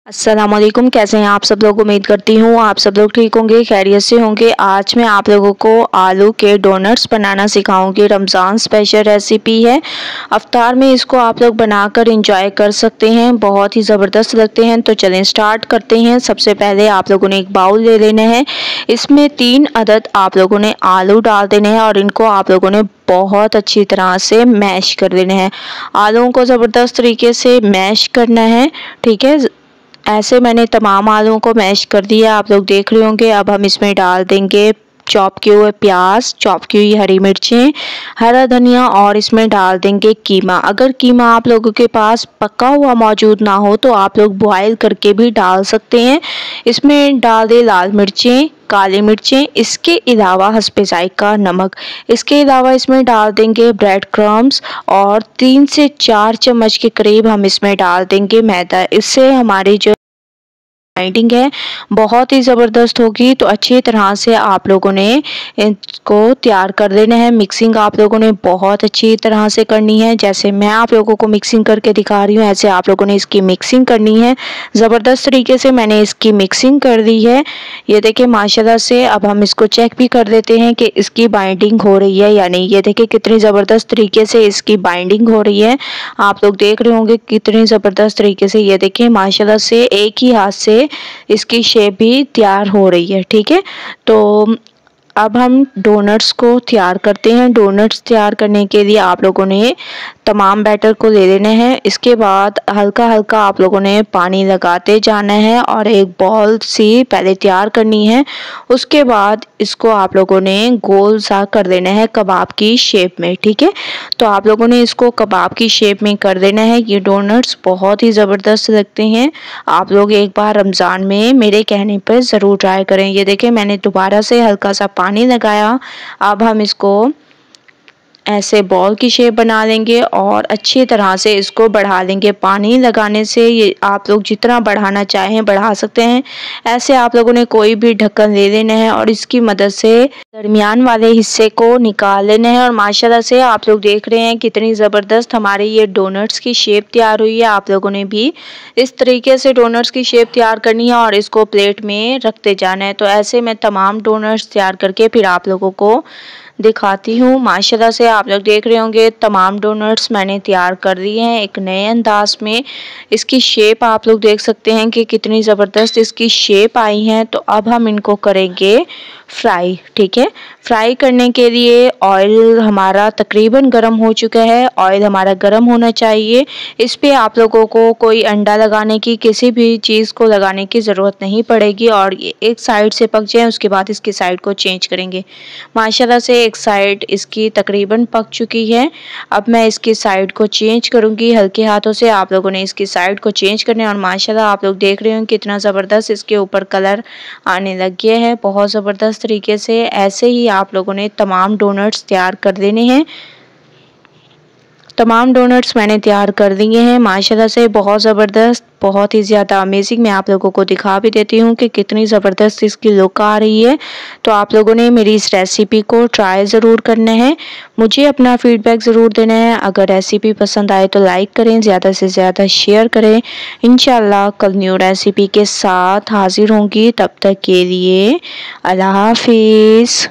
अस्सलाम वालेकुम। कैसे हैं आप सब लोग? उम्मीद करती हूँ आप सब लोग ठीक होंगे, खैरियत से होंगे। आज मैं आप लोगों को आलू के डोनट्स बनाना सिखाऊंगी। रमज़ान स्पेशल रेसिपी है। अफ्तार में इसको आप लोग बनाकर इंजॉय कर सकते हैं, बहुत ही ज़बरदस्त लगते हैं। तो चलें स्टार्ट करते हैं। सबसे पहले आप लोगों ने एक बाउल ले लेना है। इसमें 3 अदद आप लोगों ने आलू डाल देने हैं और इनको आप लोगों ने बहुत अच्छी तरह से मैश कर देना है। आलूओं को ज़बरदस्त तरीके से मैश करना है, ठीक है। ऐसे मैंने तमाम आलूओं को मैश कर दिया, आप लोग देख रहे होंगे। अब हम इसमें डाल देंगे चॉप किए हुए प्याज, चॉप की हुई हरी मिर्चें, हरा धनिया और इसमें डाल देंगे कीमा। अगर कीमा आप लोगों के पास पका हुआ मौजूद ना हो तो आप लोग बॉयल करके भी डाल सकते हैं। इसमें डाल दे लाल मिर्चें, काली मिर्चें, इसके अलावा हस्बे जायका नमक। इसके अलावा इसमें डाल देंगे ब्रेड क्रम्स और 3 से 4 चम्मच के करीब हम इसमें डाल देंगे मैदा। इससे हमारी जो बाइंडिंग है बहुत ही ज़बरदस्त होगी। तो अच्छी तरह से आप लोगों ने इसको तैयार कर लेना है। मिक्सिंग आप लोगों ने बहुत अच्छी तरह से करनी है। जैसे मैं आप लोगों को मिक्सिंग करके दिखा रही हूँ, ऐसे आप लोगों ने इसकी मिक्सिंग करनी है। ज़बरदस्त तरीके से मैंने इसकी मिक्सिंग कर दी है। ये देखिए माशाल्लाह से। अब हम इसको चेक भी कर देते हैं कि इसकी बाइंडिंग हो रही है या नहीं। ये देखिए कितनी ज़बरदस्त तरीके से इसकी बाइंडिंग हो रही है। आप लोग देख रहे होंगे कितनी ज़बरदस्त तरीके से। ये देखिए माशाल्लाह से एक ही हाथ से इसकी शेप भी तैयार हो रही है, ठीक है। तो अब हम डोनट्स को तैयार करते हैं। डोनट्स तैयार करने के लिए आप लोगों ने तमाम बैटर को ले लेना है। इसके बाद हल्का हल्का आप लोगों ने पानी लगाते जाना है और एक बॉल सी पहले तैयार करनी है। उसके बाद इसको आप लोगों ने गोल सा कर देना है कबाब की शेप में, ठीक है। तो आप लोगों ने इसको कबाब की शेप में कर देना है। ये डोनट्स बहुत ही ज़बरदस्त लगते हैं। आप लोग एक बार रमज़ान में मेरे कहने पर ज़रूर ट्राई करें। ये देखें मैंने दोबारा से हल्का सा पानी लगाया। अब हम इसको ऐसे बॉल की शेप बना लेंगे और अच्छी तरह से इसको बढ़ा लेंगे। पानी लगाने से ये आप लोग जितना बढ़ाना चाहें बढ़ा सकते हैं। ऐसे आप लोगों ने कोई भी ढक्कन ले लेना है और इसकी मदद से दरमियान वाले हिस्से को निकाल लेना है। और माशाल्लाह से आप लोग देख रहे हैं कितनी ज़बरदस्त हमारी ये डोनट्स की शेप तैयार हुई है। आप लोगों ने भी इस तरीके से डोनट्स की शेप तैयार करनी है और इसको प्लेट में रखते जाना है। तो ऐसे मैं तमाम डोनट्स तैयार करके फिर आप लोगों को दिखाती हूँ। माशाल्लाह से आप लोग देख रहे होंगे तमाम डोनट्स मैंने तैयार कर दिए हैं एक नए अंदाज में। इसकी शेप आप लोग देख सकते हैं कि कितनी ज़बरदस्त इसकी शेप आई है। तो अब हम इनको करेंगे फ्राई, ठीक है। फ्राई करने के लिए ऑयल हमारा तकरीबन गर्म हो चुका है। ऑयल हमारा गर्म होना चाहिए। इस पे आप लोगों को कोई अंडा लगाने की, किसी भी चीज़ को लगाने की ज़रूरत नहीं पड़ेगी। और ये एक साइड से पक जाए उसके बाद इसकी साइड को चेंज करेंगे। माशाल्लाह से एक साइड इसकी तकरीबन पक चुकी है। अब मैं इसकी साइड को चेंज करूँगी हल्के हाथों से। आप लोगों ने इसकी साइड को चेंज करना है और माशाल्लाह आप लोग देख रहे हो कितना ज़बरदस्त इसके ऊपर कलर आने लग गया है, बहुत ज़बरदस्त तरीके से। ऐसे ही आप लोगों ने तमाम डोनट्स तैयार कर देने हैं। तमाम डोनट्स मैंने तैयार कर दिए हैं माशाल्लाह से। बहुत ज़बरदस्त, बहुत ही ज़्यादा अमेजिंग। मैं आप लोगों को दिखा भी देती हूँ कि कितनी ज़बरदस्त इसकी लुक आ रही है। तो आप लोगों ने मेरी इस रेसिपी को ट्राई ज़रूर करना है। मुझे अपना फीडबैक ज़रूर देना है। अगर रेसिपी पसंद आए तो लाइक करें, ज़्यादा से ज़्यादा शेयर करें। इंशाल्लाह कल न्यू रेसिपी के साथ हाज़िर होंगी। तब तक के लिए अल्लाह हाफिज़।